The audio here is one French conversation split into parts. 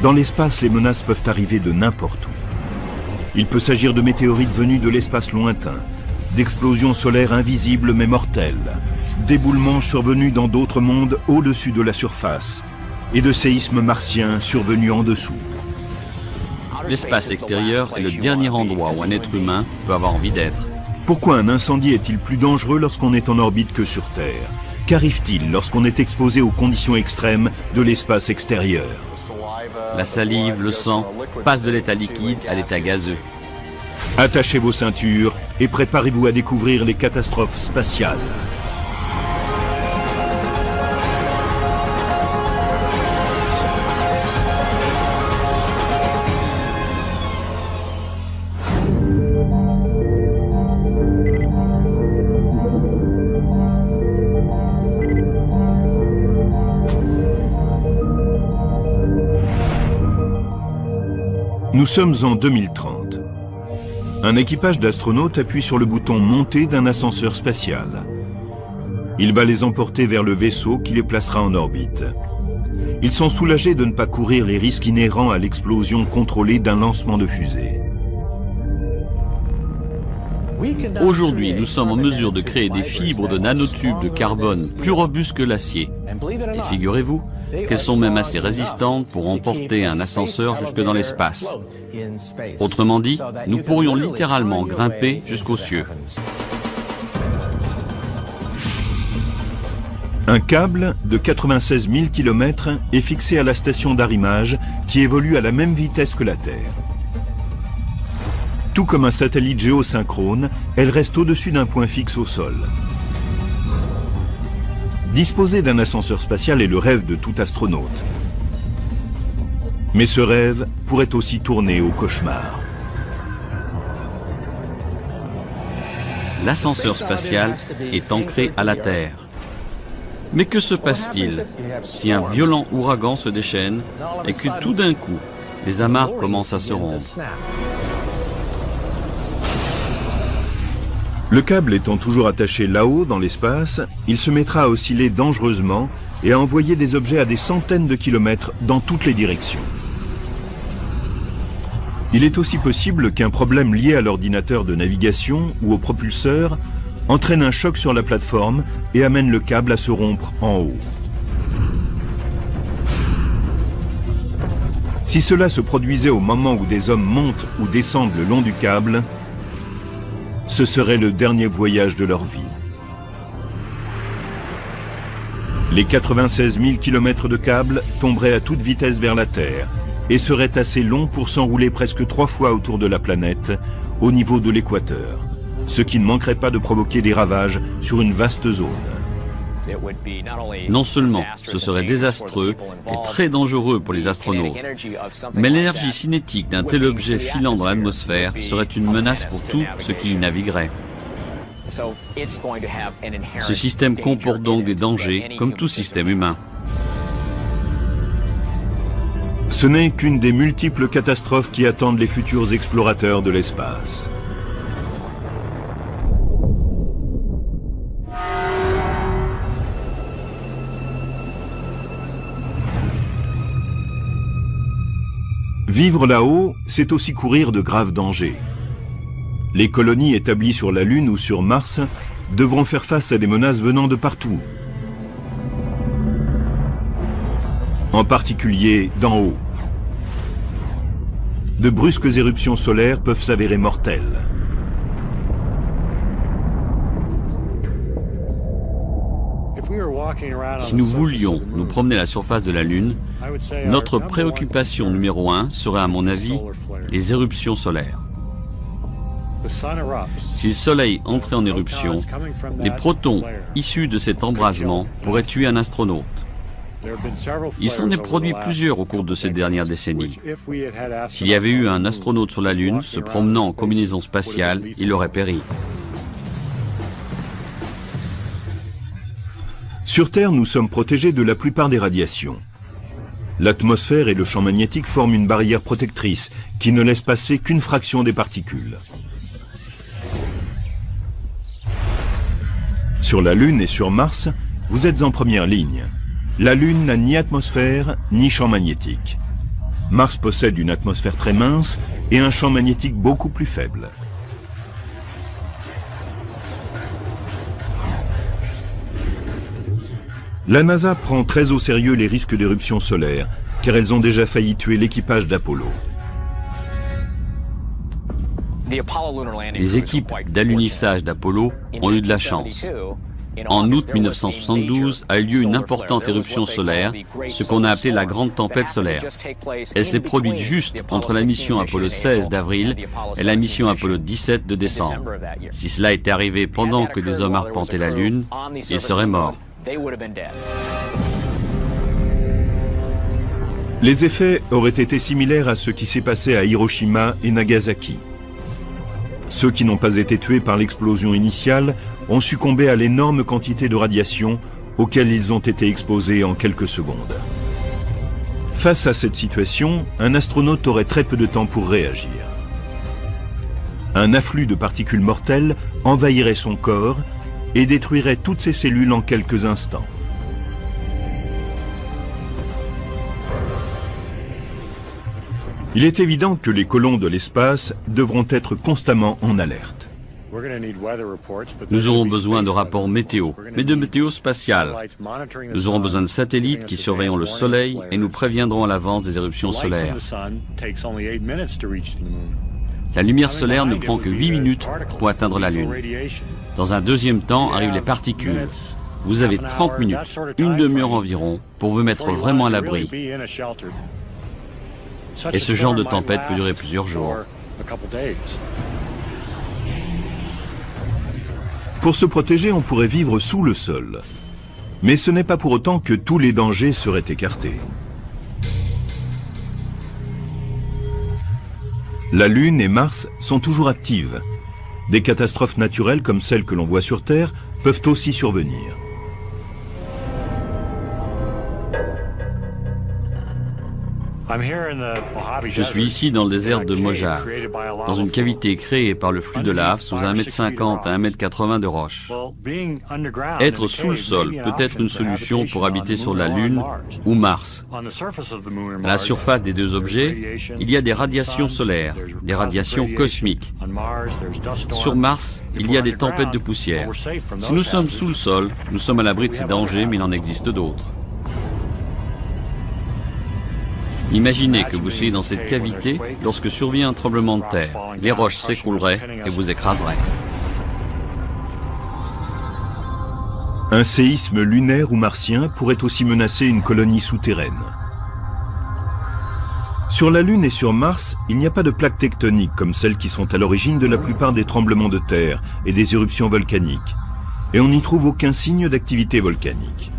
Dans l'espace, les menaces peuvent arriver de n'importe où. Il peut s'agir de météorites venues de l'espace lointain, d'explosions solaires invisibles mais mortelles, d'éboulements survenus dans d'autres mondes au-dessus de la surface, et de séismes martiens survenus en dessous. L'espace extérieur est le dernier endroit où un être humain peut avoir envie d'être. Pourquoi un incendie est-il plus dangereux lorsqu'on est en orbite que sur Terre? Qu'arrive-t-il lorsqu'on est exposé aux conditions extrêmes de l'espace extérieur? La salive, le sang, passent de l'état liquide à l'état gazeux. Attachez vos ceintures et préparez-vous à découvrir les catastrophes spatiales. Nous sommes en 2030. Un équipage d'astronautes appuie sur le bouton « Monter » d'un ascenseur spatial. Il va les emporter vers le vaisseau qui les placera en orbite. Ils sont soulagés de ne pas courir les risques inhérents à l'explosion contrôlée d'un lancement de fusée. Aujourd'hui, nous sommes en mesure de créer des fibres de nanotubes de carbone plus robustes que l'acier. Et figurez-vous qu'elles sont même assez résistantes pour emporter un ascenseur jusque dans l'espace. Autrement dit, nous pourrions littéralement grimper jusqu'aux cieux. Un câble de 96 000 km est fixé à la station d'arrimage qui évolue à la même vitesse que la Terre. Tout comme un satellite géosynchrone, elle reste au-dessus d'un point fixe au sol. Disposer d'un ascenseur spatial est le rêve de tout astronaute. Mais ce rêve pourrait aussi tourner au cauchemar. L'ascenseur spatial est ancré à la Terre. Mais que se passe-t-il si un violent ouragan se déchaîne et que tout d'un coup, les amarres commencent à se rompre? Le câble étant toujours attaché là-haut dans l'espace, il se mettra à osciller dangereusement et à envoyer des objets à des centaines de kilomètres dans toutes les directions. Il est aussi possible qu'un problème lié à l'ordinateur de navigation ou au propulseur entraîne un choc sur la plateforme et amène le câble à se rompre en haut. Si cela se produisait au moment où des hommes montent ou descendent le long du câble, ce serait le dernier voyage de leur vie. Les 96 000 km de câble tomberaient à toute vitesse vers la Terre et seraient assez longs pour s'enrouler presque 3 fois autour de la planète, au niveau de l'équateur, ce qui ne manquerait pas de provoquer des ravages sur une vaste zone. Non seulement ce serait désastreux et très dangereux pour les astronautes, mais l'énergie cinétique d'un tel objet filant dans l'atmosphère serait une menace pour tous ceux qui y navigueraient. Ce système comporte donc des dangers comme tout système humain. Ce n'est qu'une des multiples catastrophes qui attendent les futurs explorateurs de l'espace. Vivre là-haut, c'est aussi courir de graves dangers. Les colonies établies sur la Lune ou sur Mars devront faire face à des menaces venant de partout. En particulier d'en haut. De brusques éruptions solaires peuvent s'avérer mortelles. Si nous voulions nous promener à la surface de la Lune, notre préoccupation numéro 1 serait, à mon avis, les éruptions solaires. Si le Soleil entrait en éruption, les protons issus de cet embrasement pourraient tuer un astronaute. Il s'en est produit plusieurs au cours de ces dernières décennies. S'il y avait eu un astronaute sur la Lune se promenant en combinaison spatiale, il aurait péri. Sur Terre, nous sommes protégés de la plupart des radiations. L'atmosphère et le champ magnétique forment une barrière protectrice qui ne laisse passer qu'une fraction des particules. Sur la Lune et sur Mars, vous êtes en première ligne. La Lune n'a ni atmosphère, ni champ magnétique. Mars possède une atmosphère très mince et un champ magnétique beaucoup plus faible. La NASA prend très au sérieux les risques d'éruption solaire, car elles ont déjà failli tuer l'équipage d'Apollo. Les équipes d'alunissage d'Apollo ont eu de la chance. En août 1972 a eu lieu une importante éruption solaire, ce qu'on a appelé la grande tempête solaire. Elle s'est produite juste entre la mission Apollo 16 d'avril et la mission Apollo 17 de décembre. Si cela était arrivé pendant que des hommes arpentaient la Lune, ils seraient morts. Les effets auraient été similaires à ce qui s'est passé à Hiroshima et Nagasaki. Ceux qui n'ont pas été tués par l'explosion initiale ont succombé à l'énorme quantité de radiation auxquelles ils ont été exposés en quelques secondes. Face à cette situation, un astronaute aurait très peu de temps pour réagir. Un afflux de particules mortelles envahirait son corps et détruirait toutes ses cellules en quelques instants. Il est évident que les colons de l'espace devront être constamment en alerte. Nous aurons besoin de rapports météo, mais de météo spatiale. Nous aurons besoin de satellites qui surveilleront le Soleil et nous préviendront à l'avance des éruptions solaires. La lumière solaire ne prend que 8 minutes pour atteindre la Lune. Dans un deuxième temps arrivent les particules. Vous avez 30 minutes, une demi-heure environ, pour vous mettre vraiment à l'abri. Et ce genre de tempête peut durer plusieurs jours. Pour se protéger, on pourrait vivre sous le sol. Mais ce n'est pas pour autant que tous les dangers seraient écartés. La Lune et Mars sont toujours actives. Des catastrophes naturelles comme celles que l'on voit sur Terre peuvent aussi survenir. Je suis ici dans le désert de Mojave, dans une cavité créée par le flux de lave sous 1,50 m à 1,80 m de roche. Être sous le sol peut être une solution pour habiter sur la Lune ou Mars. À la surface des deux objets, il y a des radiations solaires, des radiations cosmiques. Sur Mars, il y a des tempêtes de poussière. Si nous sommes sous le sol, nous sommes à l'abri de ces dangers, mais il en existe d'autres. Imaginez que vous soyez dans cette cavité lorsque survient un tremblement de terre. Les roches s'écrouleraient et vous écraseraient. Un séisme lunaire ou martien pourrait aussi menacer une colonie souterraine. Sur la Lune et sur Mars, il n'y a pas de plaques tectoniques comme celles qui sont à l'origine de la plupart des tremblements de terre et des éruptions volcaniques. Et on n'y trouve aucun signe d'activité volcanique.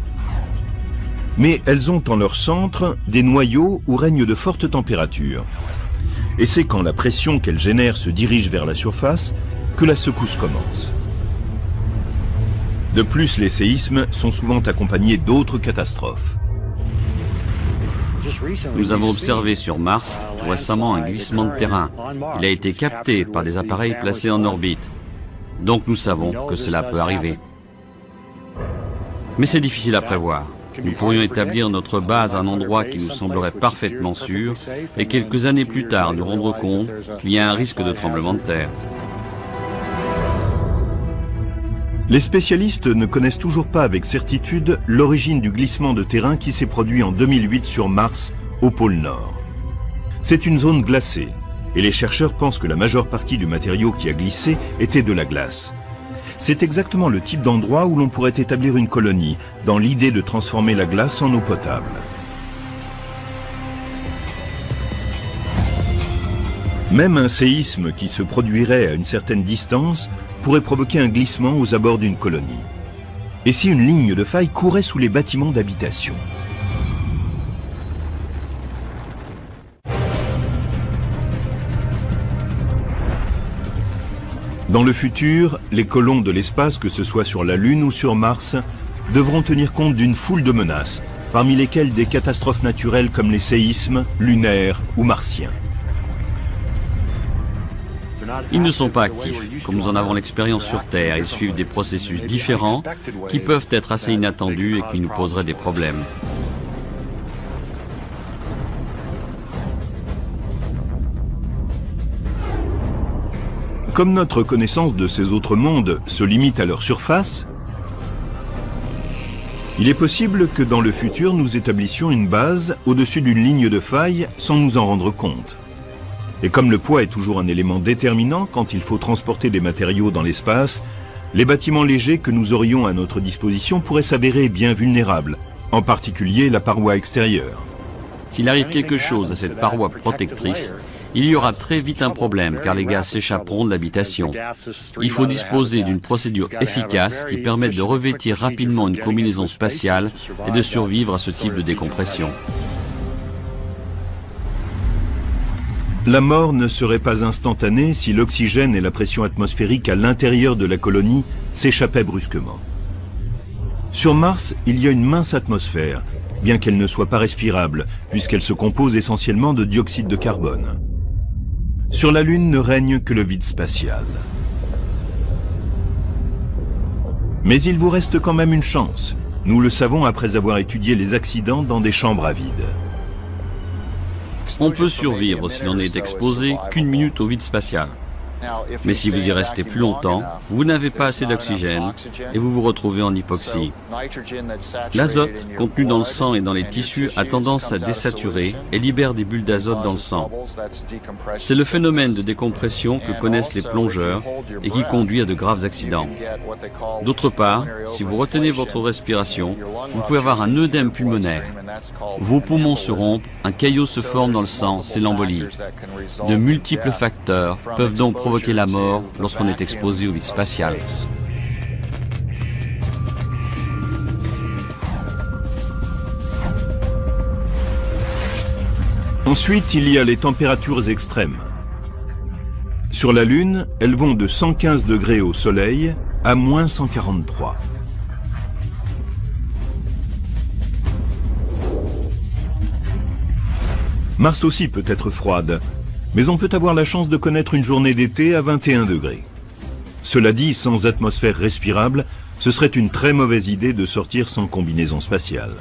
Mais elles ont en leur centre des noyaux où règnent de fortes températures. Et c'est quand la pression qu'elles génèrent se dirige vers la surface que la secousse commence. De plus, les séismes sont souvent accompagnés d'autres catastrophes. Nous avons observé sur Mars tout récemment un glissement de terrain. Il a été capté par des appareils placés en orbite. Donc nous savons que cela peut arriver. Mais c'est difficile à prévoir. Nous pourrions établir notre base à un endroit qui nous semblerait parfaitement sûr et quelques années plus tard nous rendre compte qu'il y a un risque de tremblement de terre. Les spécialistes ne connaissent toujours pas avec certitude l'origine du glissement de terrain qui s'est produit en 2008 sur Mars, au pôle Nord. C'est une zone glacée et les chercheurs pensent que la majeure partie du matériau qui a glissé était de la glace. C'est exactement le type d'endroit où l'on pourrait établir une colonie, dans l'idée de transformer la glace en eau potable. Même un séisme qui se produirait à une certaine distance pourrait provoquer un glissement aux abords d'une colonie. Et si une ligne de faille courait sous les bâtiments d'habitation? Dans le futur, les colons de l'espace, que ce soit sur la Lune ou sur Mars, devront tenir compte d'une foule de menaces, parmi lesquelles des catastrophes naturelles comme les séismes, lunaires ou martiens. Ils ne sont pas actifs, comme nous en avons l'expérience sur Terre. Ils suivent des processus différents qui peuvent être assez inattendus et qui nous poseraient des problèmes. Comme notre connaissance de ces autres mondes se limite à leur surface, il est possible que dans le futur nous établissions une base au-dessus d'une ligne de faille sans nous en rendre compte. Et comme le poids est toujours un élément déterminant quand il faut transporter des matériaux dans l'espace, les bâtiments légers que nous aurions à notre disposition pourraient s'avérer bien vulnérables, en particulier la paroi extérieure. S'il arrive quelque chose à cette paroi protectrice, il y aura très vite un problème car les gaz s'échapperont de l'habitation. Il faut disposer d'une procédure efficace qui permette de revêtir rapidement une combinaison spatiale et de survivre à ce type de décompression. La mort ne serait pas instantanée si l'oxygène et la pression atmosphérique à l'intérieur de la colonie s'échappaient brusquement. Sur Mars, il y a une mince atmosphère, bien qu'elle ne soit pas respirable, puisqu'elle se compose essentiellement de dioxyde de carbone. Sur la Lune ne règne que le vide spatial. Mais il vous reste quand même une chance. Nous le savons après avoir étudié les accidents dans des chambres à vide. On peut survivre si l'on n'est exposé qu'une minute au vide spatial. Mais si vous y restez plus longtemps, vous n'avez pas assez d'oxygène et vous vous retrouvez en hypoxie. L'azote contenu dans le sang et dans les tissus a tendance à désaturer et libère des bulles d'azote dans le sang. C'est le phénomène de décompression que connaissent les plongeurs et qui conduit à de graves accidents. D'autre part, si vous retenez votre respiration, vous pouvez avoir un œdème pulmonaire. Vos poumons se rompent, un caillot se forme dans le sang, c'est l'embolie. De multiples facteurs peuvent donc provoquer la mort lorsqu'on est exposé au vide spatial. Ensuite, il y a les températures extrêmes. Sur la Lune, elles vont de 115 degrés au Soleil à moins 143. Mars aussi peut être froide, mais on peut avoir la chance de connaître une journée d'été à 21 degrés. Cela dit, sans atmosphère respirable, ce serait une très mauvaise idée de sortir sans combinaison spatiale.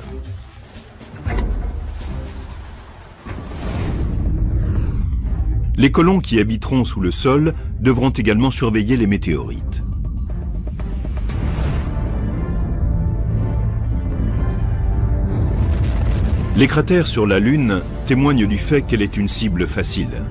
Les colons qui habiteront sous le sol devront également surveiller les météorites. Les cratères sur la Lune témoignent du fait qu'elle est une cible facile.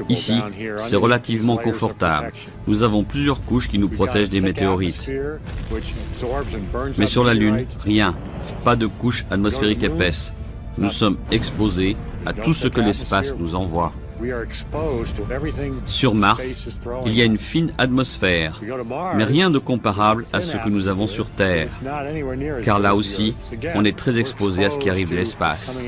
Ici, c'est relativement confortable. Nous avons plusieurs couches qui nous protègent des météorites. Mais sur la Lune, rien. Pas de couche atmosphérique épaisse. Nous sommes exposés à tout ce que l'espace nous envoie. Sur Mars, il y a une fine atmosphère, mais rien de comparable à ce que nous avons sur Terre, car là aussi, on est très exposé à ce qui arrive de l'espace.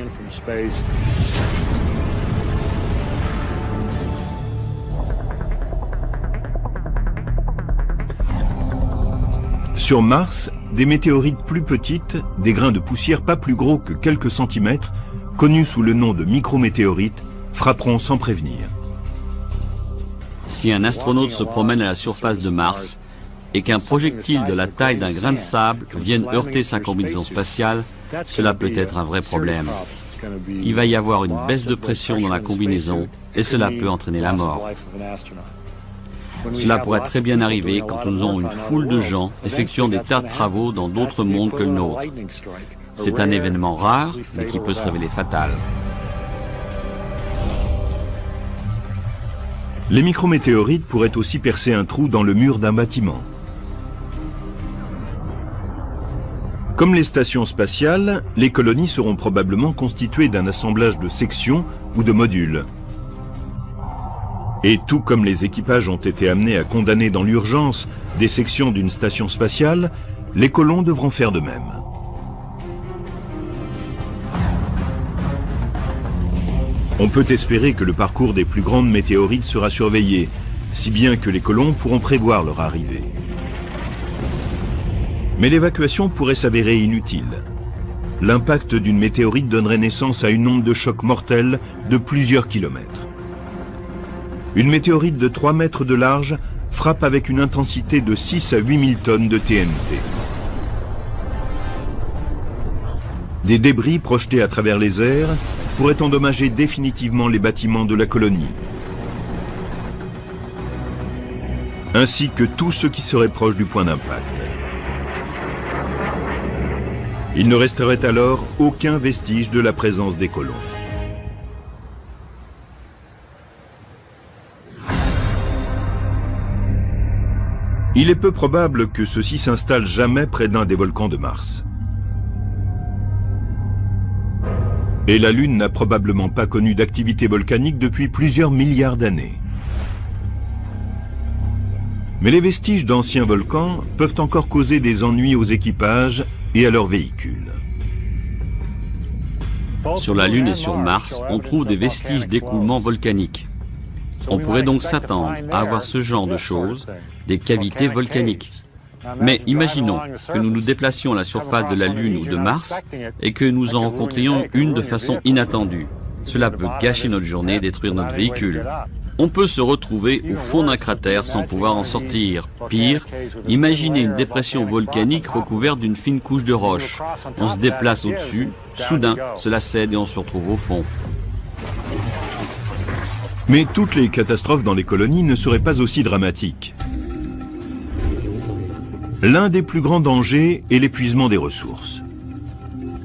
Sur Mars, des météorites plus petites, des grains de poussière pas plus gros que quelques centimètres, connus sous le nom de micrométéorites, frapperont sans prévenir. Si un astronaute se promène à la surface de Mars et qu'un projectile de la taille d'un grain de sable vienne heurter sa combinaison spatiale, cela peut être un vrai problème. Il va y avoir une baisse de pression dans la combinaison et cela peut entraîner la mort. Cela pourrait très bien arriver quand nous avons une foule de gens effectuant des tas de travaux dans d'autres mondes que le nôtre. C'est un événement rare, mais qui peut se révéler fatal. Les micrométéorites pourraient aussi percer un trou dans le mur d'un bâtiment. Comme les stations spatiales, les colonies seront probablement constituées d'un assemblage de sections ou de modules. Et tout comme les équipages ont été amenés à condamner dans l'urgence des sections d'une station spatiale, les colons devront faire de même. On peut espérer que le parcours des plus grandes météorites sera surveillé, si bien que les colons pourront prévoir leur arrivée. Mais l'évacuation pourrait s'avérer inutile. L'impact d'une météorite donnerait naissance à une onde de choc mortelle de plusieurs kilomètres. Une météorite de 3 mètres de large frappe avec une intensité de 6 à 8 000 tonnes de TNT. Des débris projetés à travers les airs pourraient endommager définitivement les bâtiments de la colonie, ainsi que tout ce qui serait proche du point d'impact. Il ne resterait alors aucun vestige de la présence des colons. Il est peu probable que ceux-ci s'installent jamais près d'un des volcans de Mars. Et la Lune n'a probablement pas connu d'activité volcanique depuis plusieurs milliards d'années. Mais les vestiges d'anciens volcans peuvent encore causer des ennuis aux équipages et à leurs véhicules. Sur la Lune et sur Mars, on trouve des vestiges d'écoulement volcanique. On pourrait donc s'attendre à avoir ce genre de choses, des cavités volcaniques. Mais imaginons que nous nous déplacions à la surface de la Lune ou de Mars et que nous en rencontrions une de façon inattendue. Cela peut gâcher notre journée et détruire notre véhicule. On peut se retrouver au fond d'un cratère sans pouvoir en sortir. Pire, imaginez une dépression volcanique recouverte d'une fine couche de roche. On se déplace au-dessus, soudain, cela cède et on se retrouve au fond. Mais toutes les catastrophes dans les colonies ne seraient pas aussi dramatiques. L'un des plus grands dangers est l'épuisement des ressources.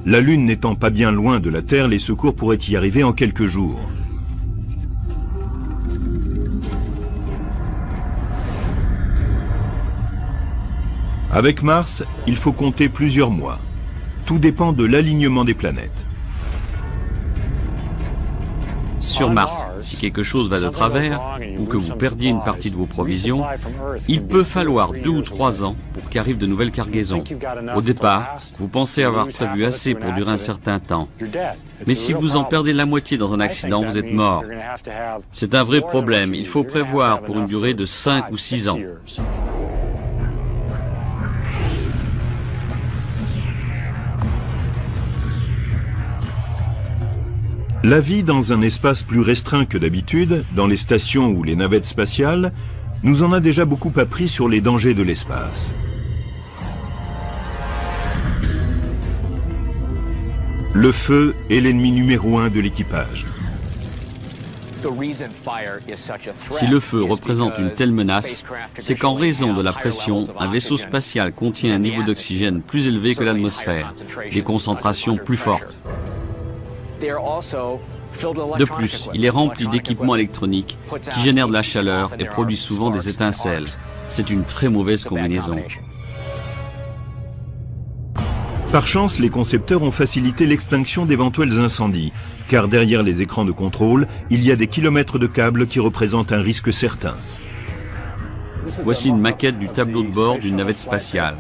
La Lune n'étant pas bien loin de la Terre, les secours pourraient y arriver en quelques jours. Avec Mars, il faut compter plusieurs mois. Tout dépend de l'alignement des planètes. Sur Mars, si quelque chose va de travers, ou que vous perdiez une partie de vos provisions, il peut falloir 2 ou 3 ans pour qu'arrivent de nouvelles cargaisons. Au départ, vous pensez avoir prévu assez pour durer un certain temps. Mais si vous en perdez la moitié dans un accident, vous êtes mort. C'est un vrai problème. Il faut prévoir pour une durée de 5 ou 6 ans. La vie dans un espace plus restreint que d'habitude, dans les stations ou les navettes spatiales, nous en a déjà beaucoup appris sur les dangers de l'espace. Le feu est l'ennemi numéro 1 de l'équipage. Si le feu représente une telle menace, c'est qu'en raison de la pression, un vaisseau spatial contient un niveau d'oxygène plus élevé que l'atmosphère, des concentrations plus fortes. De plus, il est rempli d'équipements électroniques qui génèrent de la chaleur et produisent souvent des étincelles. C'est une très mauvaise combinaison. Par chance, les concepteurs ont facilité l'extinction d'éventuels incendies, car derrière les écrans de contrôle, il y a des kilomètres de câbles qui représentent un risque certain. Voici une maquette du tableau de bord d'une navette spatiale.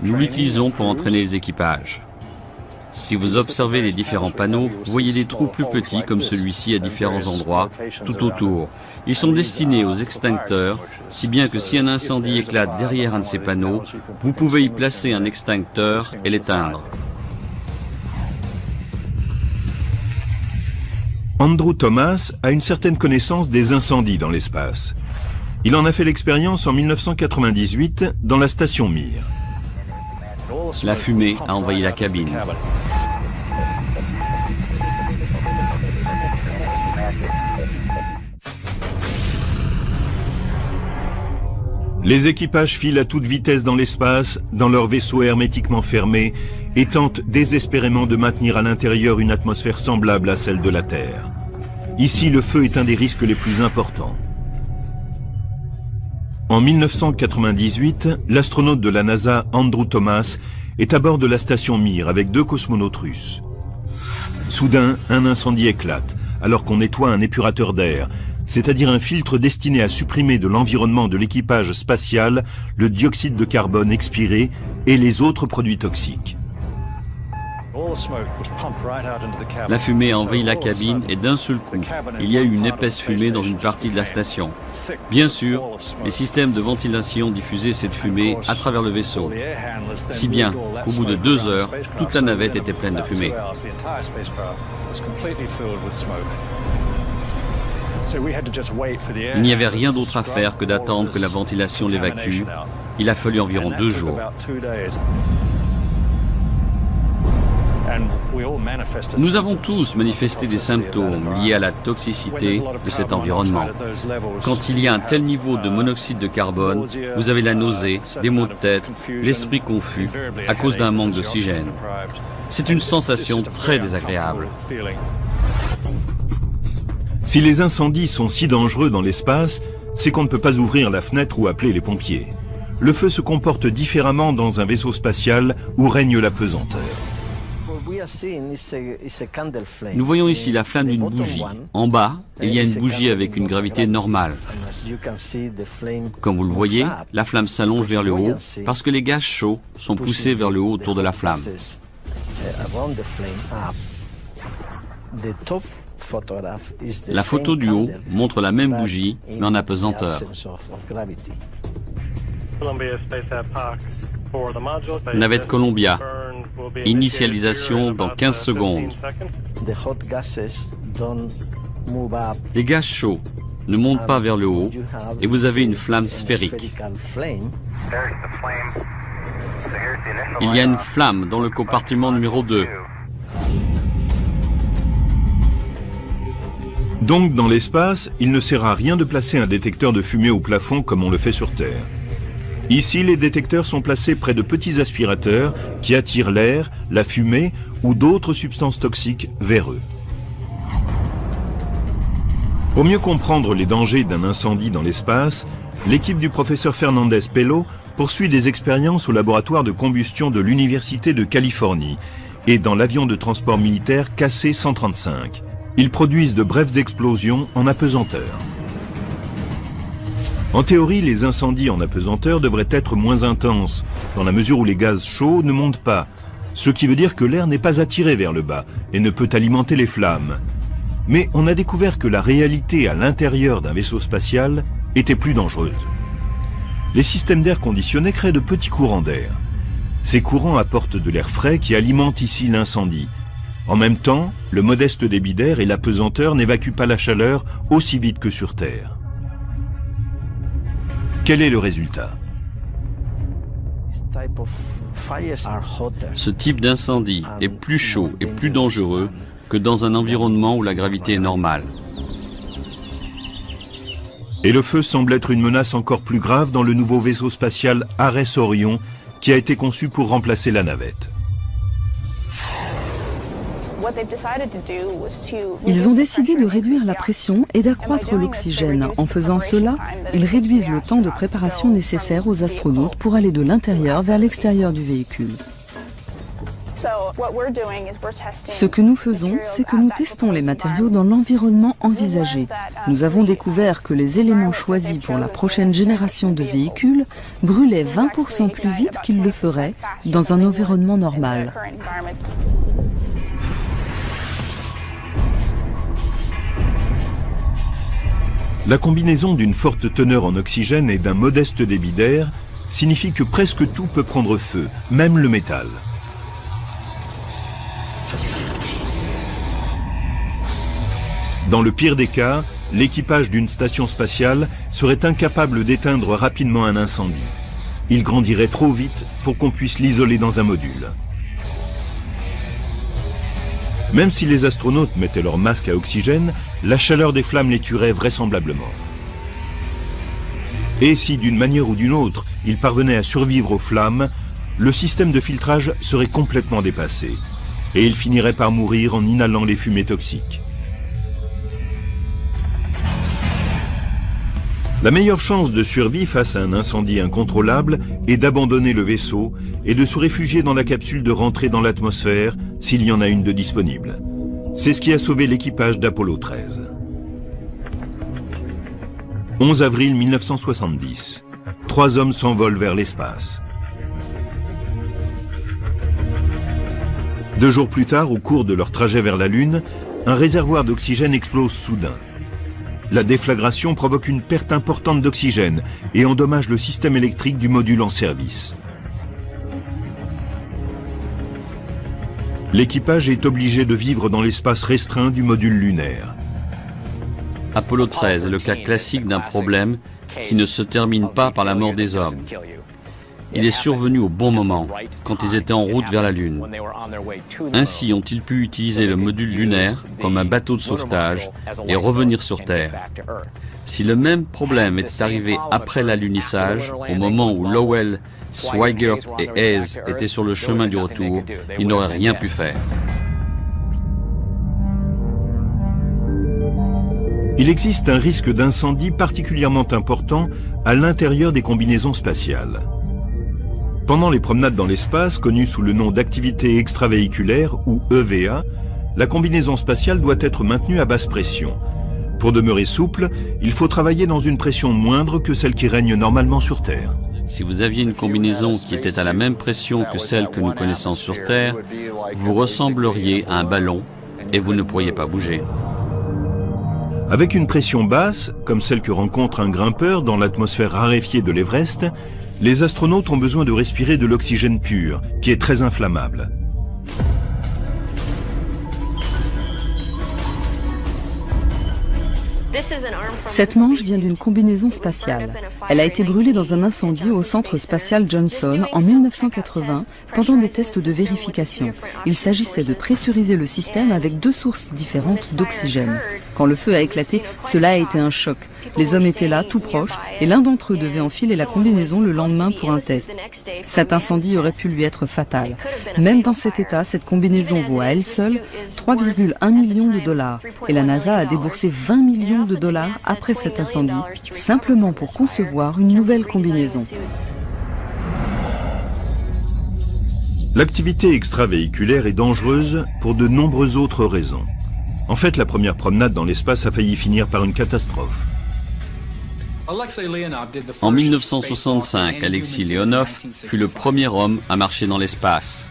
Nous l'utilisons pour entraîner les équipages. Si vous observez les différents panneaux, vous voyez des trous plus petits comme celui-ci à différents endroits, tout autour. Ils sont destinés aux extincteurs, si bien que si un incendie éclate derrière un de ces panneaux, vous pouvez y placer un extincteur et l'éteindre. Andrew Thomas a une certaine connaissance des incendies dans l'espace. Il en a fait l'expérience en 1998 dans la station Mir. La fumée a envahi la cabine. Les équipages filent à toute vitesse dans l'espace, dans leurs vaisseaux hermétiquement fermés, et tentent désespérément de maintenir à l'intérieur une atmosphère semblable à celle de la Terre. Ici, le feu est un des risques les plus importants. En 1998, l'astronaute de la NASA Andrew Thomas est à bord de la station Mir avec 2 cosmonautes russes. Soudain, un incendie éclate, alors qu'on nettoie un épurateur d'air, c'est-à-dire un filtre destiné à supprimer de l'environnement de l'équipage spatial le dioxyde de carbone expiré et les autres produits toxiques. La fumée a envahi la cabine et d'un seul coup, il y a eu une épaisse fumée dans une partie de la station. Bien sûr, les systèmes de ventilation diffusaient cette fumée à travers le vaisseau, si bien qu'au bout de 2 heures, toute la navette était pleine de fumée. Il n'y avait rien d'autre à faire que d'attendre que la ventilation l'évacue. Il a fallu environ 2 jours. Nous avons tous manifesté des symptômes liés à la toxicité de cet environnement. Quand il y a un tel niveau de monoxyde de carbone, vous avez la nausée, des maux de tête, l'esprit confus à cause d'un manque d'oxygène. C'est une sensation très désagréable. Si les incendies sont si dangereux dans l'espace, c'est qu'on ne peut pas ouvrir la fenêtre ou appeler les pompiers. Le feu se comporte différemment dans un vaisseau spatial où règne la pesanteur. Nous voyons ici la flamme d'une bougie. En bas, il y a une bougie avec une gravité normale. Comme vous le voyez, la flamme s'allonge vers le haut parce que les gaz chauds sont poussés vers le haut autour de la flamme. La photo du haut montre la même bougie, mais en apesanteur. Navette Columbia. Initialisation dans 15 secondes. Les gaz chauds ne montent pas vers le haut et vous avez une flamme sphérique. Il y a une flamme dans le compartiment numéro 2. Donc, dans l'espace, il ne sert à rien de placer un détecteur de fumée au plafond comme on le fait sur Terre. Ici, les détecteurs sont placés près de petits aspirateurs qui attirent l'air, la fumée ou d'autres substances toxiques vers eux. Pour mieux comprendre les dangers d'un incendie dans l'espace, l'équipe du professeur Fernandez Pello poursuit des expériences au laboratoire de combustion de l'Université de Californie et dans l'avion de transport militaire KC-135. Ils produisent de brèves explosions en apesanteur. En théorie, les incendies en apesanteur devraient être moins intenses, dans la mesure où les gaz chauds ne montent pas, ce qui veut dire que l'air n'est pas attiré vers le bas et ne peut alimenter les flammes. Mais on a découvert que la réalité à l'intérieur d'un vaisseau spatial était plus dangereuse. Les systèmes d'air conditionné créent de petits courants d'air. Ces courants apportent de l'air frais qui alimente ici l'incendie. En même temps, le modeste débit d'air et l'apesanteur n'évacuent pas la chaleur aussi vite que sur Terre. Quel est le résultat? Ce type d'incendie est plus chaud et plus dangereux que dans un environnement où la gravité est normale. Et le feu semble être une menace encore plus grave dans le nouveau vaisseau spatial Ares Orion qui a été conçu pour remplacer la navette. Ils ont décidé de réduire la pression et d'accroître l'oxygène. En faisant cela, ils réduisent le temps de préparation nécessaire aux astronautes pour aller de l'intérieur vers l'extérieur du véhicule. Ce que nous faisons, c'est que nous testons les matériaux dans l'environnement envisagé. Nous avons découvert que les éléments choisis pour la prochaine génération de véhicules brûlaient 20% plus vite qu'ils le feraient dans un environnement normal. La combinaison d'une forte teneur en oxygène et d'un modeste débit d'air signifie que presque tout peut prendre feu, même le métal. Dans le pire des cas, l'équipage d'une station spatiale serait incapable d'éteindre rapidement un incendie. Il grandirait trop vite pour qu'on puisse l'isoler dans un module. Même si les astronautes mettaient leur masque à oxygène, la chaleur des flammes les tuerait vraisemblablement. Et si d'une manière ou d'une autre, ils parvenaient à survivre aux flammes, le système de filtrage serait complètement dépassé et ils finiraient par mourir en inhalant les fumées toxiques. La meilleure chance de survie face à un incendie incontrôlable est d'abandonner le vaisseau et de se réfugier dans la capsule de rentrée dans l'atmosphère s'il y en a une de disponible. C'est ce qui a sauvé l'équipage d'Apollo 13. 11 avril 1970. 3 hommes s'envolent vers l'espace. 2 jours plus tard, au cours de leur trajet vers la Lune, un réservoir d'oxygène explose soudain. La déflagration provoque une perte importante d'oxygène et endommage le système électrique du module en service. L'équipage est obligé de vivre dans l'espace restreint du module lunaire. Apollo 13 est le cas classique d'un problème qui ne se termine pas par la mort des hommes. Il est survenu au bon moment, quand ils étaient en route vers la Lune. Ainsi ont-ils pu utiliser le module lunaire comme un bateau de sauvetage et revenir sur Terre. Si le même problème était arrivé après l'alunissage, au moment où Lowell, Swigert et Hayes étaient sur le chemin du retour, ils n'auraient rien pu faire. Il existe un risque d'incendie particulièrement important à l'intérieur des combinaisons spatiales. Pendant les promenades dans l'espace, connues sous le nom d'activité extravéhiculaire ou EVA, la combinaison spatiale doit être maintenue à basse pression. Pour demeurer souple, il faut travailler dans une pression moindre que celle qui règne normalement sur Terre. Si vous aviez une combinaison qui était à la même pression que celle que nous connaissons sur Terre, vous ressembleriez à un ballon et vous ne pourriez pas bouger. Avec une pression basse, comme celle que rencontre un grimpeur dans l'atmosphère raréfiée de l'Everest, les astronautes ont besoin de respirer de l'oxygène pur, qui est très inflammable. Cette manche vient d'une combinaison spatiale. Elle a été brûlée dans un incendie au centre spatial Johnson en 1980 pendant des tests de vérification. Il s'agissait de pressuriser le système avec 2 sources différentes d'oxygène. Quand le feu a éclaté, cela a été un choc. Les hommes étaient là, tout proches, et l'un d'entre eux devait enfiler la combinaison le lendemain pour un test. Cet incendie aurait pu lui être fatal. Même dans cet état, cette combinaison vaut à elle seule 3,1 millions de dollars. Et la NASA a déboursé 20 millions de dollars après cet incendie, simplement pour concevoir une nouvelle combinaison. L'activité extravéhiculaire est dangereuse pour de nombreuses autres raisons. En fait, la première promenade dans l'espace a failli finir par une catastrophe. En 1965, Alexei Leonov fut le premier homme à marcher dans l'espace.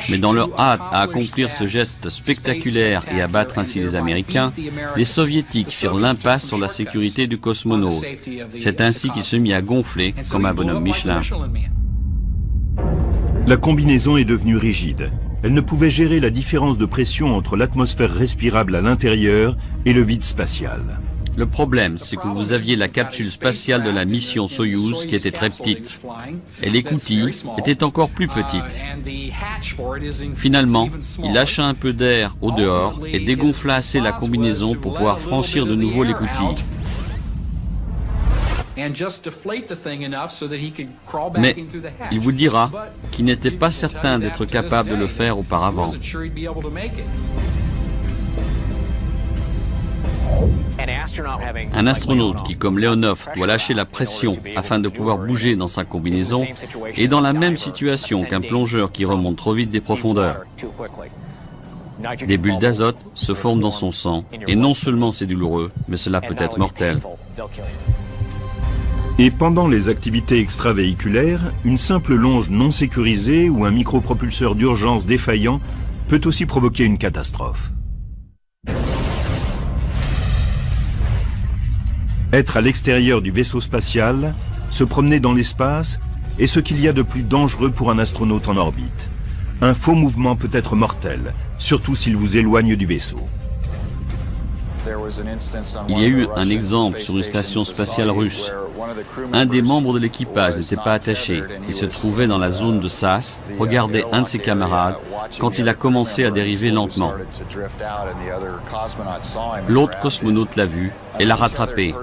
Mais dans leur hâte à accomplir ce geste spectaculaire et à battre ainsi les Américains, les Soviétiques firent l'impasse sur la sécurité du cosmonaute. C'est ainsi qu'il se mit à gonfler comme un bonhomme Michelin. La combinaison est devenue rigide. Elle ne pouvait gérer la différence de pression entre l'atmosphère respirable à l'intérieur et le vide spatial. Le problème, c'est que vous aviez la capsule spatiale de la mission Soyouz qui était très petite. Et l'écoutille était encore plus petite. Finalement, il lâcha un peu d'air au dehors et dégonfla assez la combinaison pour pouvoir franchir de nouveau l'écoutille. Mais il vous dira qu'il n'était pas certain d'être capable de le faire auparavant. Un astronaute qui, comme Leonov, doit lâcher la pression afin de pouvoir bouger dans sa combinaison est dans la même situation qu'un plongeur qui remonte trop vite des profondeurs. Des bulles d'azote se forment dans son sang et non seulement c'est douloureux, mais cela peut être mortel. Et pendant les activités extravéhiculaires, une simple longe non sécurisée ou un micropropulseur d'urgence défaillant peut aussi provoquer une catastrophe. Être à l'extérieur du vaisseau spatial, se promener dans l'espace, est ce qu'il y a de plus dangereux pour un astronaute en orbite. Un faux mouvement peut être mortel, surtout s'il vous éloigne du vaisseau. Il y a eu un exemple sur une station spatiale russe. Un des membres de l'équipage n'était pas attaché. Il se trouvait dans la zone de SAS, regardait un de ses camarades quand il a commencé à dériver lentement. L'autre cosmonaute l'a vu et l'a rattrapé.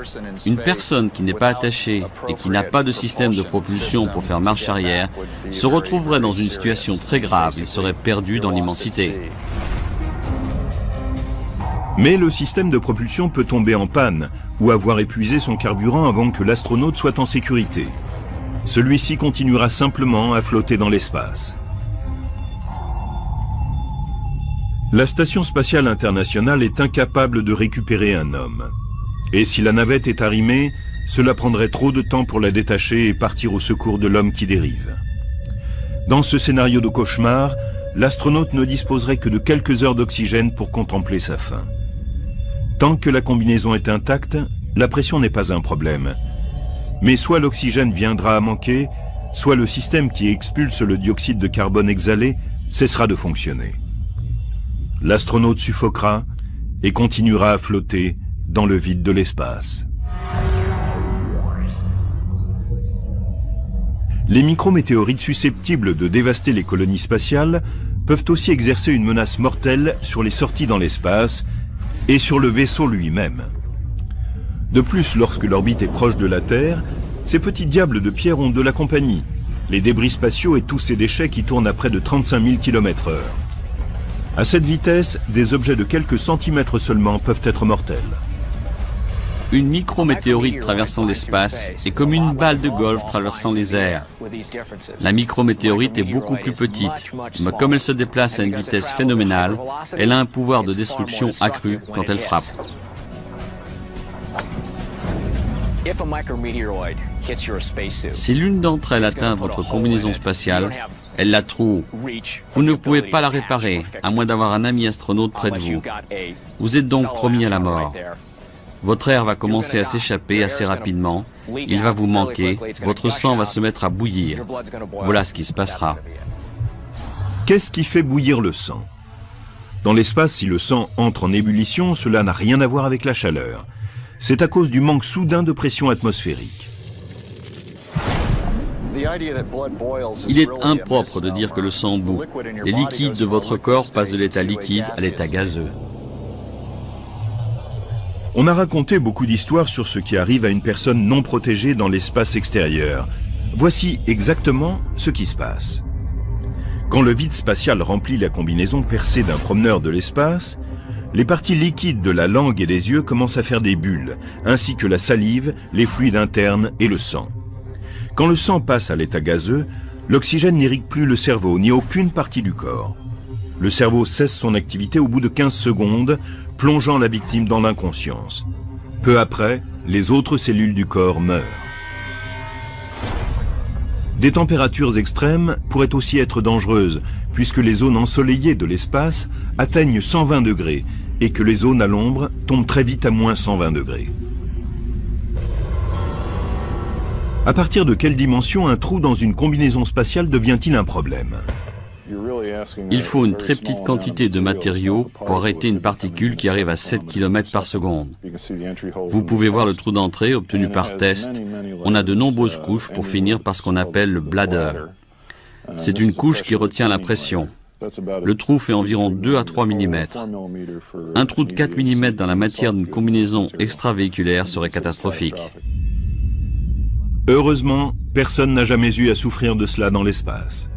Une personne qui n'est pas attachée et qui n'a pas de système de propulsion pour faire marche arrière se retrouverait dans une situation très grave. Il serait perdu dans l'immensité. Mais le système de propulsion peut tomber en panne ou avoir épuisé son carburant avant que l'astronaute soit en sécurité. Celui-ci continuera simplement à flotter dans l'espace. La Station spatiale internationale est incapable de récupérer un homme. Et si la navette est arrimée, cela prendrait trop de temps pour la détacher et partir au secours de l'homme qui dérive. Dans ce scénario de cauchemar, l'astronaute ne disposerait que de quelques heures d'oxygène pour contempler sa fin. Tant que la combinaison est intacte, la pression n'est pas un problème. Mais soit l'oxygène viendra à manquer, soit le système qui expulse le dioxyde de carbone exhalé cessera de fonctionner. L'astronaute suffoquera et continuera à flotter dans le vide de l'espace. Les micrométéorites susceptibles de dévaster les colonies spatiales peuvent aussi exercer une menace mortelle sur les sorties dans l'espace et sur le vaisseau lui-même. De plus, lorsque l'orbite est proche de la Terre, ces petits diables de pierre ont de la compagnie, les débris spatiaux et tous ces déchets qui tournent à près de 35 000 km/h. À cette vitesse, des objets de quelques centimètres seulement peuvent être mortels. Une micrométéorite traversant l'espace est comme une balle de golf traversant les airs. La micrométéorite est beaucoup plus petite, mais comme elle se déplace à une vitesse phénoménale, elle a un pouvoir de destruction accru quand elle frappe. Si l'une d'entre elles atteint votre combinaison spatiale, elle la troue. Vous ne pouvez pas la réparer, à moins d'avoir un ami astronaute près de vous. Vous êtes donc promis à la mort. Votre air va commencer à s'échapper assez rapidement, il va vous manquer, votre sang va se mettre à bouillir. Voilà ce qui se passera. Qu'est-ce qui fait bouillir le sang? Dans l'espace, si le sang entre en ébullition, cela n'a rien à voir avec la chaleur. C'est à cause du manque soudain de pression atmosphérique. Il est impropre de dire que le sang bout. Les liquides de votre corps passent de l'état liquide à l'état gazeux. On a raconté beaucoup d'histoires sur ce qui arrive à une personne non protégée dans l'espace extérieur. Voici exactement ce qui se passe. Quand le vide spatial remplit la combinaison percée d'un promeneur de l'espace, les parties liquides de la langue et des yeux commencent à faire des bulles, ainsi que la salive, les fluides internes et le sang. Quand le sang passe à l'état gazeux, l'oxygène n'irrigue plus le cerveau ni aucune partie du corps. Le cerveau cesse son activité au bout de 15 secondes, plongeant la victime dans l'inconscience. Peu après, les autres cellules du corps meurent. Des températures extrêmes pourraient aussi être dangereuses, puisque les zones ensoleillées de l'espace atteignent 120 degrés et que les zones à l'ombre tombent très vite à moins 120 degrés. À partir de quelle dimension un trou dans une combinaison spatiale devient-il un problème? Il faut une très petite quantité de matériaux pour arrêter une particule qui arrive à 7 km par seconde. Vous pouvez voir le trou d'entrée obtenu par test. On a de nombreuses couches pour finir par ce qu'on appelle le bladder. C'est une couche qui retient la pression. Le trou fait environ 2 à 3 mm. Un trou de 4 mm dans la matière d'une combinaison extravéhiculaire serait catastrophique. Heureusement, personne n'a jamais eu à souffrir de cela dans l'espace.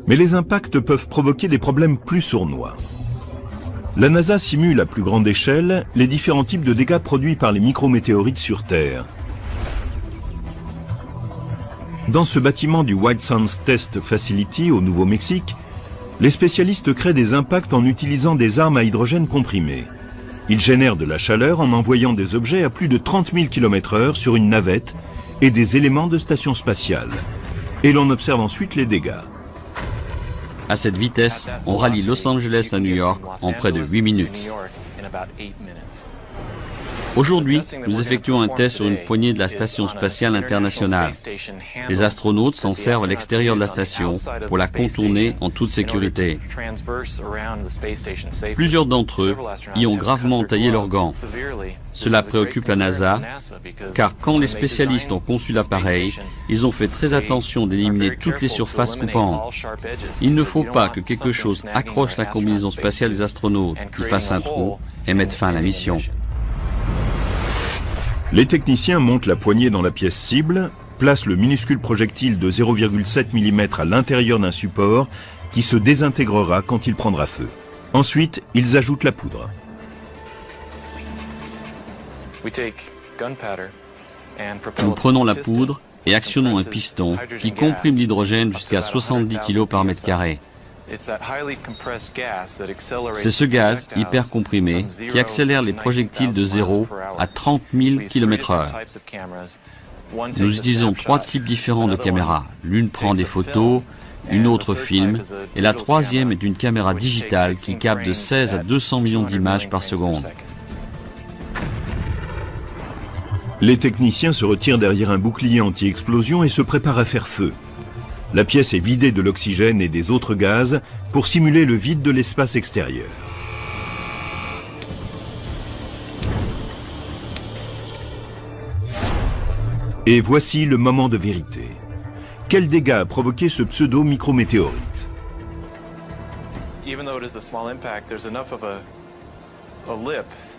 Mais les impacts peuvent provoquer des problèmes plus sournois. La NASA simule à plus grande échelle les différents types de dégâts produits par les micrométéorites sur Terre. Dans ce bâtiment du White Sands Test Facility au Nouveau-Mexique, les spécialistes créent des impacts en utilisant des armes à hydrogène comprimé. Ils génèrent de la chaleur en envoyant des objets à plus de 30 000 km/h sur une navette et des éléments de station spatiale. Et l'on observe ensuite les dégâts. À cette vitesse, on rallie Los Angeles à New York en près de 8 minutes. Aujourd'hui, nous effectuons un test sur une poignée de la Station spatiale internationale. Les astronautes s'en servent à l'extérieur de la station pour la contourner en toute sécurité. Plusieurs d'entre eux y ont gravement entaillé leurs gants. Cela préoccupe la NASA, car quand les spécialistes ont conçu l'appareil, ils ont fait très attention d'éliminer toutes les surfaces coupantes. Il ne faut pas que quelque chose accroche la combinaison spatiale des astronautes, qui fasse un trou et mette fin à la mission. Les techniciens montent la poignée dans la pièce cible, placent le minuscule projectile de 0,7 mm à l'intérieur d'un support qui se désintégrera quand il prendra feu. Ensuite, ils ajoutent la poudre. Nous prenons la poudre et actionnons un piston qui comprime l'hydrogène jusqu'à 70 kg par mètre carré. C'est ce gaz hyper comprimé qui accélère les projectiles de 0 à 30 000 km/h. Nous utilisons 3 types différents de caméras. L'une prend des photos, une autre filme, et la troisième est une caméra digitale qui capte de 16 à 200 millions d'images par seconde. Les techniciens se retirent derrière un bouclier anti-explosion et se préparent à faire feu. La pièce est vidée de l'oxygène et des autres gaz pour simuler le vide de l'espace extérieur. Et voici le moment de vérité. Quels dégâts a provoqué ce pseudo-micrométéorite?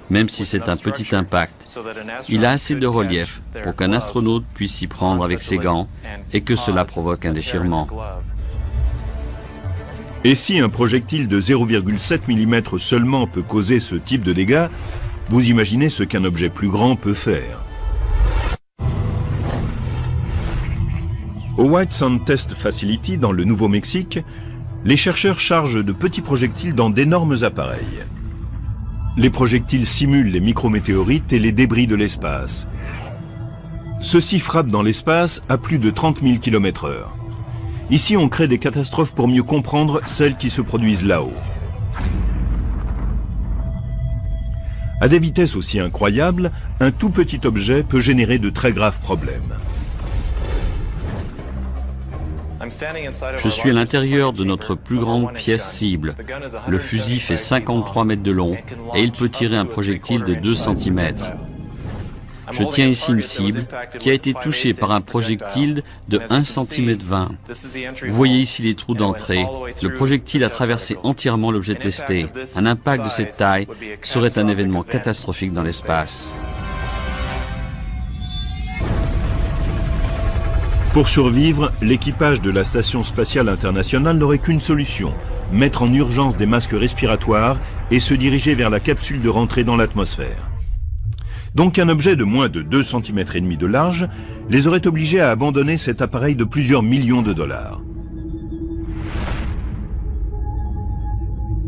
Même si c'est un petit impact, il a assez de relief pour qu'un astronaute puisse s'y prendre avec ses gants et que cela provoque un déchirement. Et si un projectile de 0,7 mm seulement peut causer ce type de dégâts, vous imaginez ce qu'un objet plus grand peut faire. Au White Sand Test Facility, dans le Nouveau-Mexique, les chercheurs chargent de petits projectiles dans d'énormes appareils. Les projectiles simulent les micrométéorites et les débris de l'espace. Ceux-ci frappent dans l'espace à plus de 30 000 km/h. Ici, on crée des catastrophes pour mieux comprendre celles qui se produisent là-haut. À des vitesses aussi incroyables, un tout petit objet peut générer de très graves problèmes. Je suis à l'intérieur de notre plus grande pièce cible. Le fusil fait 53 mètres de long et il peut tirer un projectile de 2 cm. Je tiens ici une cible qui a été touchée par un projectile de 1 cm 20. Vous voyez ici les trous d'entrée. Le projectile a traversé entièrement l'objet testé. Un impact de cette taille serait un événement catastrophique dans l'espace. Pour survivre, l'équipage de la Station spatiale internationale n'aurait qu'une solution, mettre en urgence des masques respiratoires et se diriger vers la capsule de rentrée dans l'atmosphère. Donc un objet de moins de 2,5 cm de large les aurait obligés à abandonner cet appareil de plusieurs millions de dollars.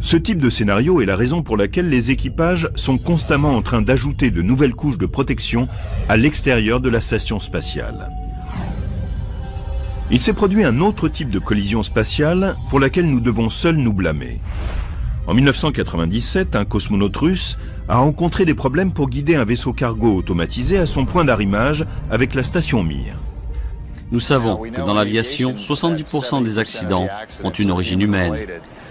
Ce type de scénario est la raison pour laquelle les équipages sont constamment en train d'ajouter de nouvelles couches de protection à l'extérieur de la station spatiale. Il s'est produit un autre type de collision spatiale pour laquelle nous devons seuls nous blâmer. En 1997, un cosmonaute russe a rencontré des problèmes pour guider un vaisseau cargo automatisé à son point d'arrimage avec la station Mir. Nous savons que dans l'aviation, 70% des accidents ont une origine humaine.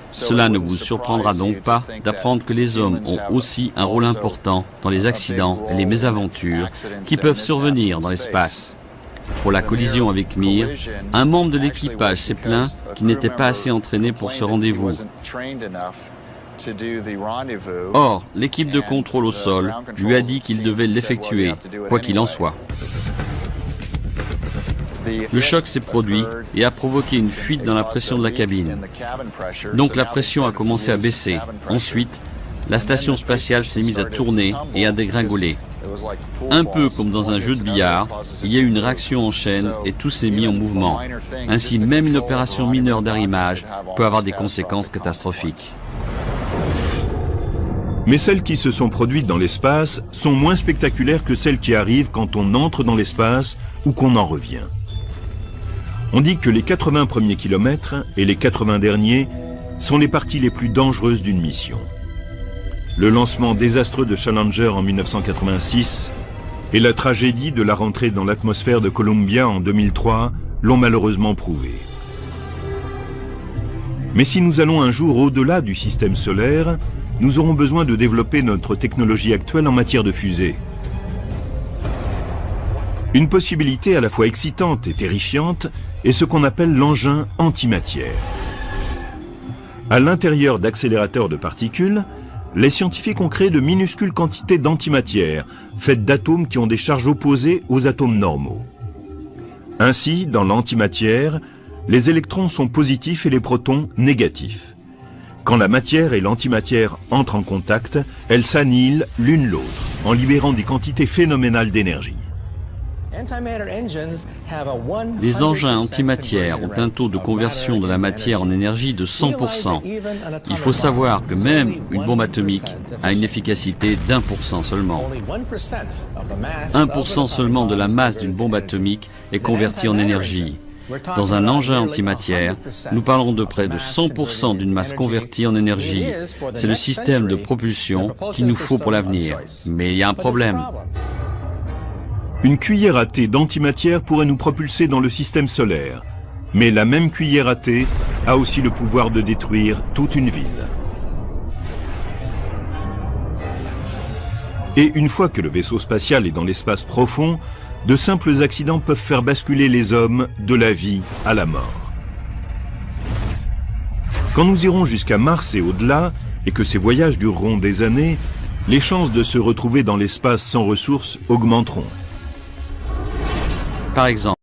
Cela ne vous surprendra donc pas d'apprendre que les hommes ont aussi un rôle important dans les accidents et les mésaventures qui peuvent survenir dans l'espace. Pour la collision avec Mir, un membre de l'équipage s'est plaint qu'il n'était pas assez entraîné pour ce rendez-vous. Or, l'équipe de contrôle au sol lui a dit qu'il devait l'effectuer, quoi qu'il en soit. Le choc s'est produit et a provoqué une fuite dans la pression de la cabine. Donc la pression a commencé à baisser. Ensuite, la station spatiale s'est mise à tourner et à dégringoler. Un peu comme dans un jeu de billard, il y a eu une réaction en chaîne et tout s'est mis en mouvement. Ainsi, même une opération mineure d'arrimage peut avoir des conséquences catastrophiques. Mais celles qui se sont produites dans l'espace sont moins spectaculaires que celles qui arrivent quand on entre dans l'espace ou qu'on en revient. On dit que les 80 premiers kilomètres et les 80 derniers sont les parties les plus dangereuses d'une mission. Le lancement désastreux de Challenger en 1986 et la tragédie de la rentrée dans l'atmosphère de Columbia en 2003 l'ont malheureusement prouvé. Mais si nous allons un jour au-delà du système solaire, nous aurons besoin de développer notre technologie actuelle en matière de fusée. Une possibilité à la fois excitante et terrifiante est ce qu'on appelle l'engin antimatière. À l'intérieur d'accélérateurs de particules, les scientifiques ont créé de minuscules quantités d'antimatière, faites d'atomes qui ont des charges opposées aux atomes normaux. Ainsi, dans l'antimatière, les électrons sont positifs et les protons négatifs. Quand la matière et l'antimatière entrent en contact, elles s'annihilent l'une l'autre, en libérant des quantités phénoménales d'énergie. Les engins antimatière ont un taux de conversion de la matière en énergie de 100%. Il faut savoir que même une bombe atomique a une efficacité d'1% seulement. 1% seulement de la masse d'une bombe atomique est convertie en énergie. Dans un engin antimatière, nous parlons de près de 100% d'une masse convertie en énergie. C'est le système de propulsion qu'il nous faut pour l'avenir. Mais il y a un problème. Une cuillère à thé d'antimatière pourrait nous propulser dans le système solaire. Mais la même cuillère à thé a aussi le pouvoir de détruire toute une ville. Et une fois que le vaisseau spatial est dans l'espace profond, de simples accidents peuvent faire basculer les hommes de la vie à la mort. Quand nous irons jusqu'à Mars et au-delà, et que ces voyages dureront des années, les chances de se retrouver dans l'espace sans ressources augmenteront. Par exemple,